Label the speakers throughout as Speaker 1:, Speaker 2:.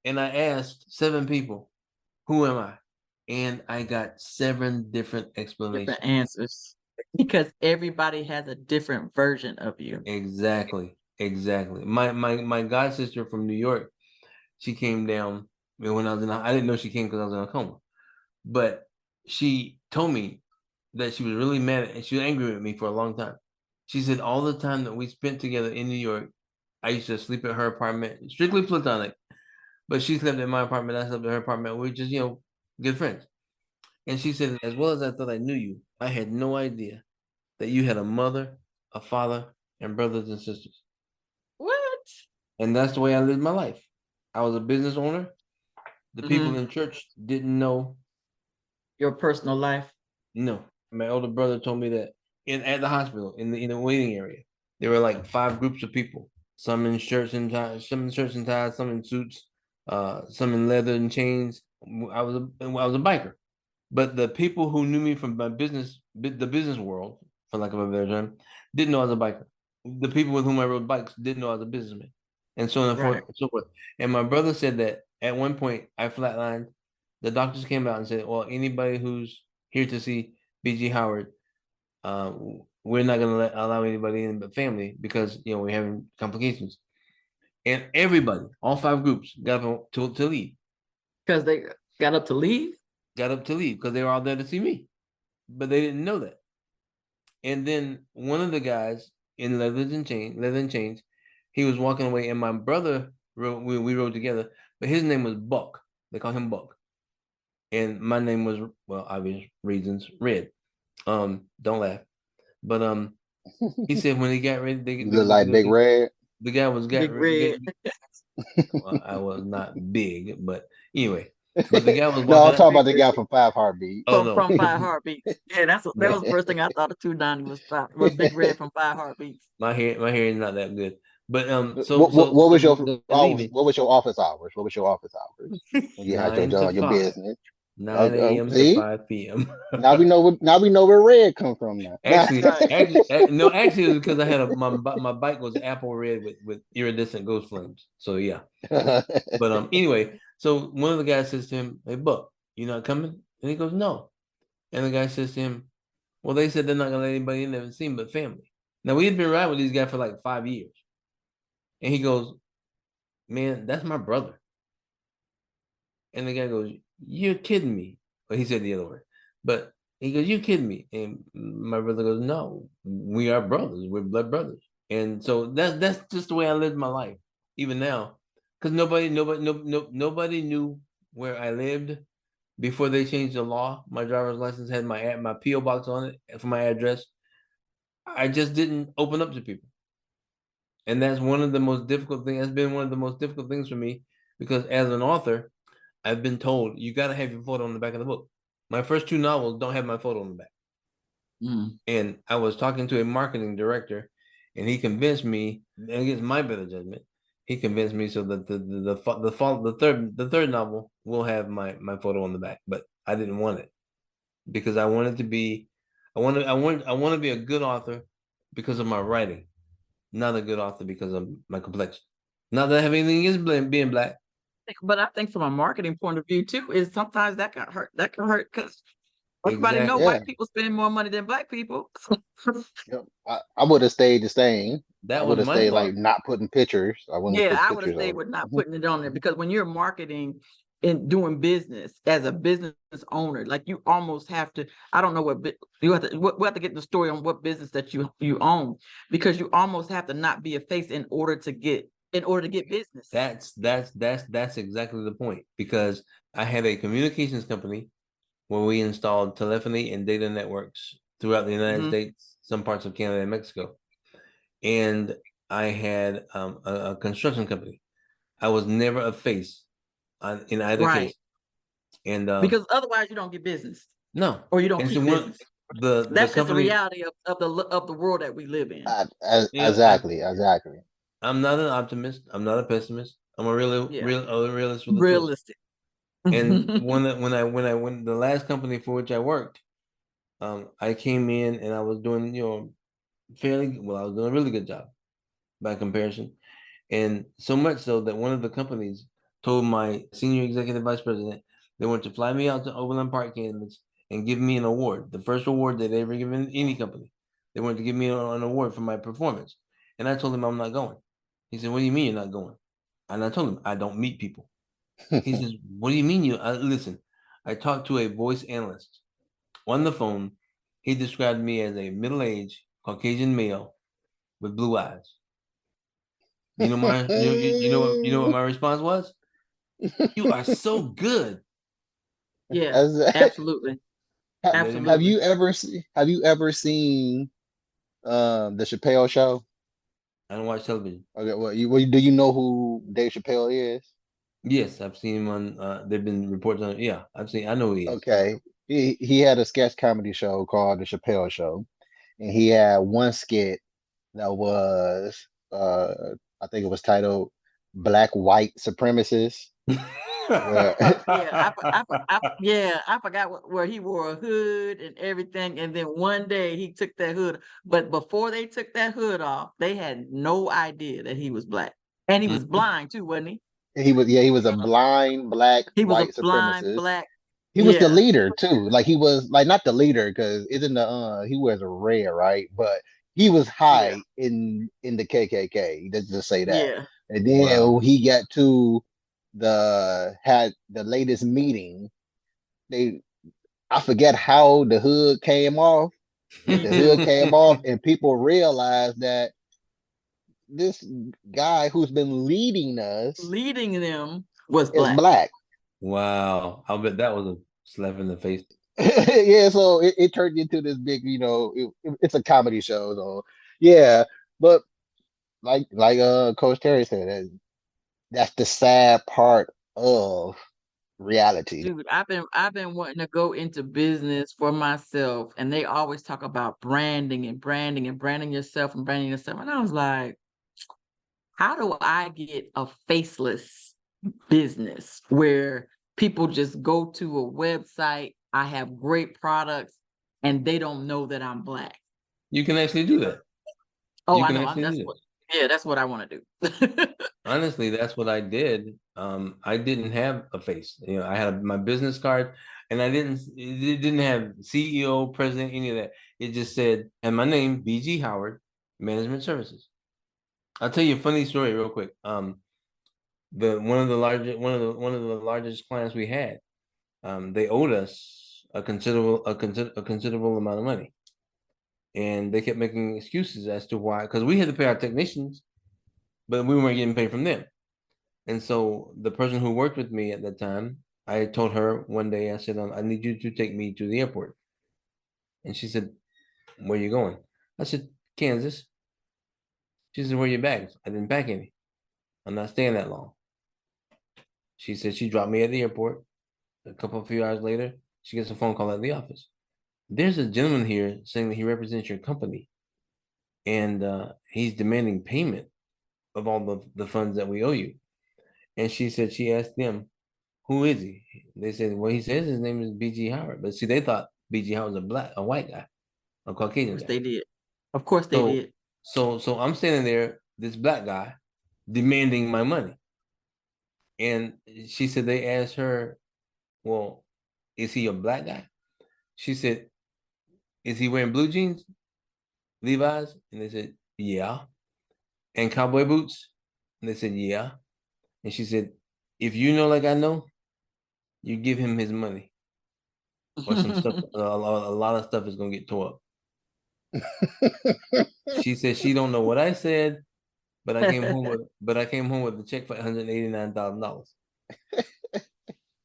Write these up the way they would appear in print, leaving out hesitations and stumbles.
Speaker 1: And I asked 7 people, who am I? And I got 7 different
Speaker 2: Different
Speaker 1: explanations.
Speaker 2: answers because everybody has a different version of you.
Speaker 1: Exactly. Exactly. My god sister from New York, she came down when I was in I didn't know she came because I was in a coma. But she told me that she was really mad and she was angry with me for a long time. She said all the time that we spent together in New York, I used to sleep at her apartment, strictly platonic. But she slept in my apartment, I slept in her apartment. We were just, good friends. And she said, as well as I thought I knew you, I had no idea that you had a mother, a father, and brothers and sisters.
Speaker 2: What?
Speaker 1: And that's the way I lived my life. I was a business owner. The people
Speaker 2: Hmm.
Speaker 1: in church didn't know.
Speaker 2: Your personal life.
Speaker 1: No, my older brother told me that at the hospital in the waiting area, there were like 5 groups of people. Some in shirts and ties, some in suits, some in leather and chains. I was a biker, but the people who knew me from my the business world, for lack of a better term, didn't know I was a biker. The people with whom I rode bikes didn't know I was a businessman, and so on and forth
Speaker 2: Right.
Speaker 1: and so forth. And my brother said that at one point I flatlined. The doctors came out and said, "Well, anybody who's here to see BG Howard, uh, we're not going to allow anybody in but family because we're having complications." And everybody, all 5 groups, got up to leave.
Speaker 2: Because they got up to leave.
Speaker 1: Got up to leave because they were all there to see me, but they didn't know that. And then one of the guys in leather and chains, he was walking away, and my brother we rode together, but his name was Buck. They call him Buck, and my name was, well, obvious reasons, Red. Don't laugh, but he said when he got ready,
Speaker 3: You look like Big Red.
Speaker 1: the guy was
Speaker 2: Big red
Speaker 1: well, I was not big, but anyway, but the guy was
Speaker 3: No,
Speaker 1: walking
Speaker 3: I'm
Speaker 1: out.
Speaker 3: talking about the guy from Five Heartbeats.
Speaker 1: Oh
Speaker 2: from
Speaker 1: no,
Speaker 2: Five Heartbeats. Yeah, that was the
Speaker 1: no,
Speaker 2: first thing I thought of too. Donnie was Big Red from Five Heartbeats.
Speaker 1: my hair is not that good, but so
Speaker 3: What,
Speaker 1: so
Speaker 3: what
Speaker 1: so
Speaker 3: was your
Speaker 1: they're
Speaker 3: office?
Speaker 1: leaving
Speaker 3: What was your office hours? What was your office hours when you had your
Speaker 1: nine to
Speaker 3: job, your
Speaker 1: five,
Speaker 3: business?
Speaker 1: 9 a.m. to
Speaker 3: See,
Speaker 1: 5 p.m.
Speaker 3: now we know where red come from now.
Speaker 1: Actually,
Speaker 2: Right.
Speaker 1: no, actually, it was because I had my bike was apple red with iridescent ghost flames. So yeah, but anyway, so one of the guys says to him, "Hey, Buck, you not coming?" And he goes, "No." And the guy says to him, "Well, they said they're not gonna let anybody in there and see him but family." Now we had been riding with these guys for like 5 years, and he goes, "Man, that's my brother." And the guy goes, "You're kidding me." But he said the other word. But he goes, "You're kidding me." And my brother goes, "No, we are brothers. We're blood brothers." And so that's just the way I lived my life, even now, because nobody knew where I lived before they changed the law. My driver's license had my PO box on it for my address. I just didn't open up to people, and that's one of the most difficult things. That's been one of the most difficult things for me because as an author, I've been told you got to have your photo on the back of the book. My first 2 novels don't have my photo on the back.
Speaker 2: Mm.
Speaker 1: And I was talking to a marketing director, and he convinced me, against my better judgment, he convinced me so that the third novel will have my photo on the back. But I didn't want it because I wanted to be, I want to be a good author because of my writing, not a good author because of my complexion. Not that I have anything against being black.
Speaker 2: But I think from a marketing point of view too, is sometimes that can hurt. That can hurt because everybody know
Speaker 1: Exactly.
Speaker 3: Yeah,
Speaker 2: white people spend more money than black people.
Speaker 3: yep. I would have stayed the same. I
Speaker 1: That was
Speaker 3: would have
Speaker 1: my
Speaker 3: stayed like
Speaker 1: thought.
Speaker 3: not putting pictures. I wouldn't
Speaker 2: Yeah,
Speaker 3: put
Speaker 2: I would have
Speaker 3: pictures
Speaker 2: stayed
Speaker 3: of
Speaker 2: with not
Speaker 3: it.
Speaker 2: putting it on there because when you're marketing and doing business as a business owner, like you almost have to. I don't know you have to. We have to get the story on what business that you own because you almost have to not be a face in order to get business.
Speaker 1: That's exactly the point because I had a communications company where we installed telephony and data networks throughout the United
Speaker 2: Hmm.
Speaker 1: States, some parts of Canada and Mexico, and I had a construction company. I was never a face in either
Speaker 2: Right,
Speaker 1: case, and
Speaker 2: because otherwise you don't get business
Speaker 1: no,
Speaker 2: or you don't
Speaker 1: and so
Speaker 2: keep
Speaker 1: one
Speaker 2: business.
Speaker 1: the
Speaker 2: That's just the
Speaker 1: company,
Speaker 2: reality of the world that we live in.
Speaker 1: you know, I
Speaker 3: Exactly, exactly.
Speaker 1: I'm not an optimist. I'm not a pessimist. I'm
Speaker 2: Yeah,
Speaker 1: a realist with a twist.
Speaker 2: realistic.
Speaker 1: And when the last company for which I worked, I came in and I was doing, fairly well. I was doing a really good job by comparison, and so much so that one of the companies told my senior executive vice president they wanted to fly me out to Overland Park, Kansas, and give me an award, the first award that they ever given any company. They wanted to give me an award for my performance. And I told him I'm not going. He said, "What do you mean you're not going?" And I told him, "I don't meet people." He says, "What do you mean you listen?" I talked to a voice analyst on the phone. He described me as a middle-aged Caucasian male with blue eyes. You know my you know what my response was? "You are so good."
Speaker 2: Yeah,
Speaker 3: That's-
Speaker 2: absolutely.
Speaker 3: have
Speaker 2: Absolutely.
Speaker 3: you ever seen the Chappelle show?
Speaker 1: I don't watch television.
Speaker 3: Okay, do you know who Dave Chappelle is?
Speaker 1: Yes, I've seen him on. There've been reports on. Yeah, I've seen. I know who he is.
Speaker 3: Okay. He had a sketch comedy show called The Chappelle Show, and he had one skit that was I think it was titled Black White Supremacists, where
Speaker 2: Yeah, yeah, I forgot where he wore a hood and everything, and then one day he took that hood. But before they took that hood off, they had no idea that he was black, and he was blind too, wasn't he?
Speaker 3: he was a blind black
Speaker 2: He was a
Speaker 3: white
Speaker 2: blind
Speaker 3: supremacist.
Speaker 2: black.
Speaker 3: He was the
Speaker 2: Yeah,
Speaker 3: leader too. Like he was like not the leader because isn't the he wears a red, right? But he was
Speaker 2: yeah,
Speaker 3: high in the KKK. Let's just say that.
Speaker 2: yeah.
Speaker 3: And then
Speaker 1: Wow.
Speaker 3: when he got to had the latest meeting, they I forget how the hood came off, but
Speaker 2: Me
Speaker 3: the hood
Speaker 2: too.
Speaker 3: came off and people realized that this guy who's been leading us
Speaker 2: Leading them was
Speaker 3: is
Speaker 2: black.
Speaker 3: black.
Speaker 1: Wow. I'll bet that was a slap in the face.
Speaker 3: Yeah, so it turned into this big, it's a comedy show, so yeah. But like Coach Terry said, that's the sad part of reality.
Speaker 2: Dude, I've been wanting to go into business for myself, and they always talk about branding and branding and branding yourself and branding yourself. And I was like, how do I get a faceless business where people just go to a website, I have great products, and they don't know that I'm black?
Speaker 1: You can actually do that.
Speaker 2: Oh,
Speaker 1: You
Speaker 2: I
Speaker 1: can
Speaker 2: know.
Speaker 1: actually
Speaker 2: That's
Speaker 1: do that.
Speaker 2: what, yeah, that's what I want to do.
Speaker 1: Honestly, that's what I did. I didn't have a face. You know, I had my business card, and it didn't have CEO, president, any of that. It just said, and my name, BG Howard, Management Services. I'll tell you a funny story real quick. The one of the largest clients we had, they owed us a considerable amount of money, and they kept making excuses as to why, because we had to pay our technicians, but we weren't getting paid from them. And so the person who worked with me at that time, I told her one day, I said, I need you to take me to the airport. And she said, "Where you going?" I said, "Kansas." She said, "Where are your bags?" I didn't pack any. I'm not staying that long. She said she dropped me at the airport. A few hours later, she gets a phone call at the office. "There's a gentleman here saying that he represents your company, and he's demanding payment of all the funds that we owe you." And she said she asked them, "Who is he?" They said, "Well, he says his name is BG Howard." But see, they thought BG Howard was a white guy, a
Speaker 2: Of
Speaker 1: Caucasian
Speaker 2: course
Speaker 1: guy.
Speaker 2: they did. Of course they
Speaker 1: So,
Speaker 2: did.
Speaker 1: so I'm standing there, this black guy, demanding my money. And she said they asked her, "Well, is he a black guy?" She said, "Is he wearing blue jeans, Levi's?" And they said, "Yeah." "And cowboy boots?" And they said, "Yeah." And she said, "If you know like I know, you give him his money, or some stuff. A lot of stuff is gonna get tore up." She said she don't know what I said, but I came home with a check for $189,000.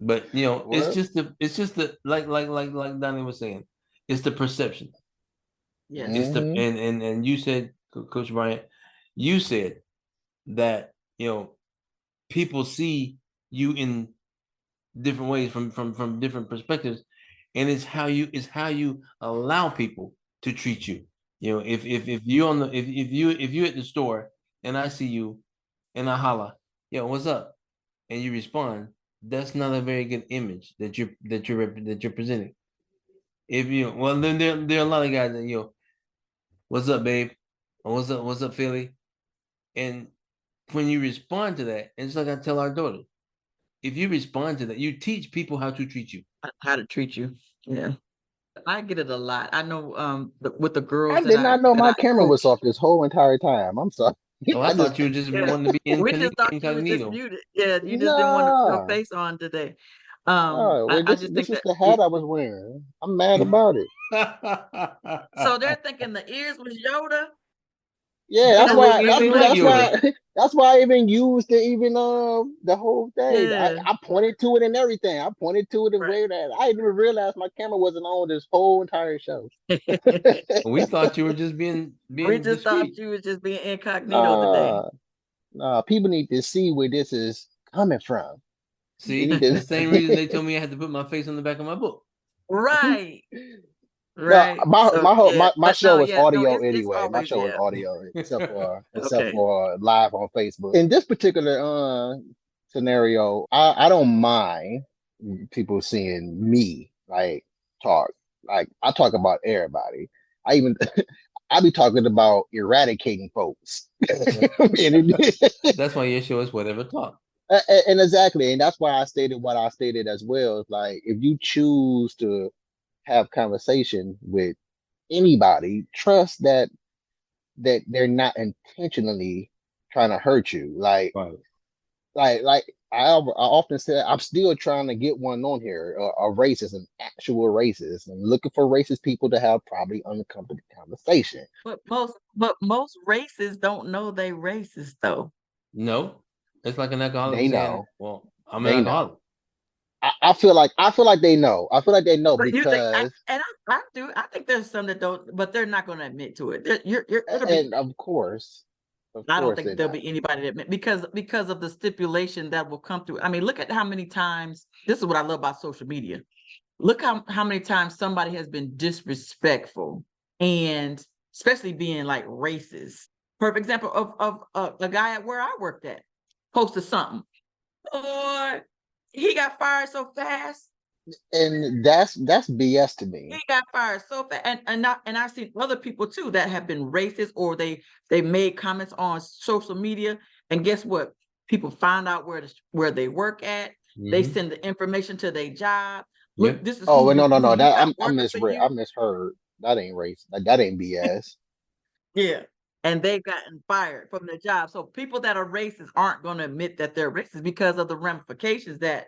Speaker 1: But
Speaker 3: Well,
Speaker 1: it's just the like Donnie was saying, it's the perception.
Speaker 2: Yes.
Speaker 1: It's the
Speaker 3: hmm
Speaker 1: and you said, Coach Bryant, you said that people see you in different ways from different perspectives, and it's how you allow people to treat you. If you on the if you at the store and I see you and I holla, "Yo, what's up?" and you respond, that's not a very good image that you're presenting. If you well, then there are a lot of guys that "What's up, babe?" or what's up, Philly?" And when you respond to that, it's like I tell our daughter, if you respond to that, you teach people how to treat you.
Speaker 2: How to treat you. Yeah. I get it a lot. I know with the
Speaker 3: I
Speaker 2: girls
Speaker 3: did not know
Speaker 2: that
Speaker 3: my
Speaker 2: I
Speaker 3: camera was
Speaker 2: coach.
Speaker 3: off this whole entire time. I'm sorry.
Speaker 1: Oh, I
Speaker 3: I just
Speaker 1: thought you were just
Speaker 2: Yeah.
Speaker 1: wanting to be
Speaker 2: We just thought you was just
Speaker 1: incognito.
Speaker 2: muted. Yeah, you just didn't want your
Speaker 3: nah.
Speaker 2: face on today.
Speaker 3: Well,
Speaker 2: I
Speaker 3: this
Speaker 2: just
Speaker 3: this
Speaker 2: think
Speaker 3: is
Speaker 2: that
Speaker 3: the hat I was wearing. I'm mad about it.
Speaker 2: so they're thinking the ears was Yoda.
Speaker 3: Yeah,
Speaker 1: That
Speaker 3: that's
Speaker 1: don't look
Speaker 3: why.
Speaker 2: That's
Speaker 1: anything like
Speaker 2: funny.
Speaker 3: That's
Speaker 1: Yoda.
Speaker 3: why. That's why I even used the whole thing. I,
Speaker 2: Yeah.
Speaker 3: I pointed to it and everything. I pointed to it and
Speaker 2: Right.
Speaker 3: waved at it. I didn't even realize my camera wasn't on this whole entire show.
Speaker 1: We thought you were just
Speaker 2: We
Speaker 1: being
Speaker 2: just thought
Speaker 1: discreet.
Speaker 2: you was just being incognito today.
Speaker 3: Nah, nah. People need to see where this is coming from. They need
Speaker 1: See, the same reason they
Speaker 3: to.
Speaker 1: told me I had to put my face on the back of my book.
Speaker 2: Right.
Speaker 3: No,
Speaker 2: Right.
Speaker 3: my
Speaker 2: So
Speaker 3: my whole
Speaker 2: yeah,
Speaker 3: my
Speaker 2: but no,
Speaker 3: show is
Speaker 2: yeah, no,
Speaker 3: audio
Speaker 2: it's
Speaker 3: anyway. My
Speaker 2: always
Speaker 3: show is
Speaker 2: yeah.
Speaker 3: audio except
Speaker 2: Okay.
Speaker 3: for live on Facebook. In this particular scenario, I don't mind people seeing me like talk. Like I talk about everybody. I even I be talking about eradicating folks. And,
Speaker 1: That's why your show is Whatever Talk.
Speaker 3: and exactly, and that's why I stated what I stated as well. It's like if you choose to have conversation with anybody, trust that they're not intentionally trying to hurt you.
Speaker 1: Right.
Speaker 3: Like I often say, I'm still trying to get one on here, a racist, an actual racist. I'm looking for racist people to have probably uncomfortable conversation.
Speaker 2: But most races don't know they racist though.
Speaker 1: No, it's like an alcoholic
Speaker 3: They
Speaker 1: saying,
Speaker 3: know,
Speaker 1: "Well, I'm an
Speaker 3: they know.
Speaker 1: alcoholic."
Speaker 3: I feel like they know. I feel like they know
Speaker 2: But you think
Speaker 3: because,
Speaker 2: I do. I think there's some that don't, but they're not going to admit to it. It'll be.
Speaker 3: and of
Speaker 2: I don't
Speaker 3: course
Speaker 2: think
Speaker 3: they're
Speaker 2: there'll
Speaker 3: not.
Speaker 2: be anybody that admit because of the stipulation that will come through. I mean, look at how many times. This is what I love about social media. Look how many times somebody has been disrespectful and especially being like racist. Perfect example of a guy at where I worked at posted something. Or he got fired so fast.
Speaker 3: And that's BS to
Speaker 2: He
Speaker 3: me.
Speaker 2: got fired so fast, and I've seen other people too that have been racist or they made comments on social media, and guess what? People find out where they work at. They
Speaker 1: Hmm.
Speaker 2: send the information to their job. Look,
Speaker 1: Yep.
Speaker 2: this is
Speaker 3: Oh well, no,
Speaker 2: who you
Speaker 3: that
Speaker 2: got
Speaker 3: I
Speaker 2: working for
Speaker 3: I
Speaker 2: you.
Speaker 3: misheard. That ain't race. That ain't BS.
Speaker 2: Yeah. And they've gotten fired from their job. So people that are racist aren't going to admit that they're racist because of the ramifications that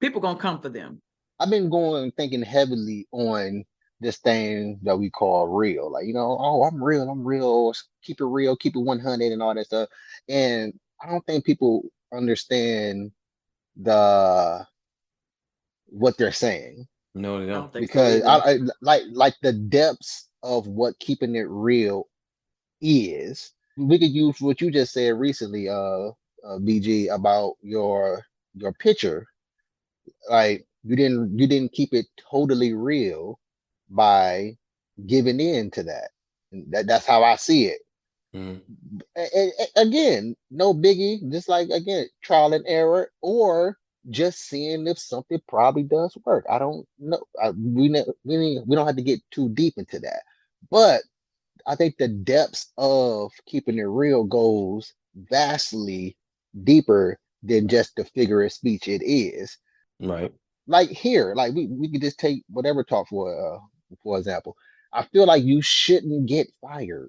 Speaker 2: people going to come for them.
Speaker 3: I've been going thinking heavily on this thing that we call real. Like, oh, I'm real, keep it real, keep it 100 and all that stuff. And I don't think people understand the what they're saying
Speaker 1: No, they
Speaker 2: I
Speaker 1: don't.
Speaker 2: don't think so
Speaker 3: because
Speaker 2: either.
Speaker 3: like the depths of what keeping it real is. We could use what you just said recently, BG, about your picture. Like you didn't keep it totally real by giving in to that. And that's how I see it.
Speaker 1: Mm.
Speaker 3: Again, no biggie. Just like again, trial and error, or just seeing if something probably does work. I don't know. We don't have to get too deep into that. But I think the depths of keeping it real goes vastly deeper than just the figure of speech it is.
Speaker 1: Right.
Speaker 3: Like here, like we could just take whatever talk for example. I feel like you shouldn't get fired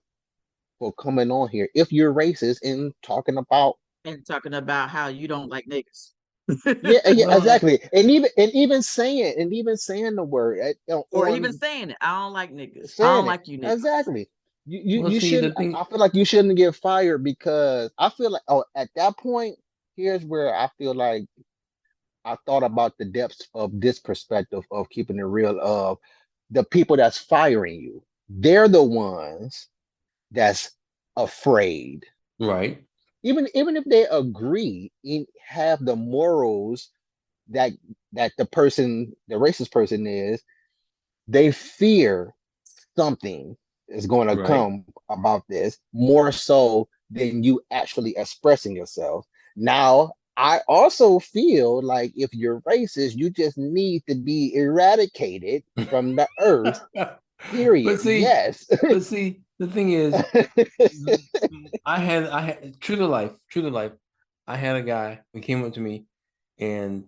Speaker 3: for coming on here if you're racist and talking about
Speaker 2: And talking about how you don't like niggas.
Speaker 3: yeah,
Speaker 1: Well,
Speaker 3: exactly, and even saying the word
Speaker 2: Or even
Speaker 3: on
Speaker 2: saying it. I don't like niggas. I don't
Speaker 3: saying it
Speaker 2: like you niggas.
Speaker 3: exactly.
Speaker 1: well,
Speaker 3: You
Speaker 1: see, the
Speaker 3: shouldn't. I
Speaker 1: thing,
Speaker 3: feel like you shouldn't get fired because I feel like at that point here's where I feel like I thought about the depths of this perspective of keeping it real of the people that's firing you. They're the ones that's afraid.
Speaker 1: right,
Speaker 3: Even if they agree and have the morals that the racist person is, they fear something is going to
Speaker 1: right.
Speaker 3: come about this more so than you actually expressing yourself. Now, I also feel like if you're racist, you just need to be eradicated from the earth.
Speaker 1: But
Speaker 3: Period.
Speaker 1: see,
Speaker 3: Yes.
Speaker 1: the thing is, I had true to life. I had a guy who came up to me and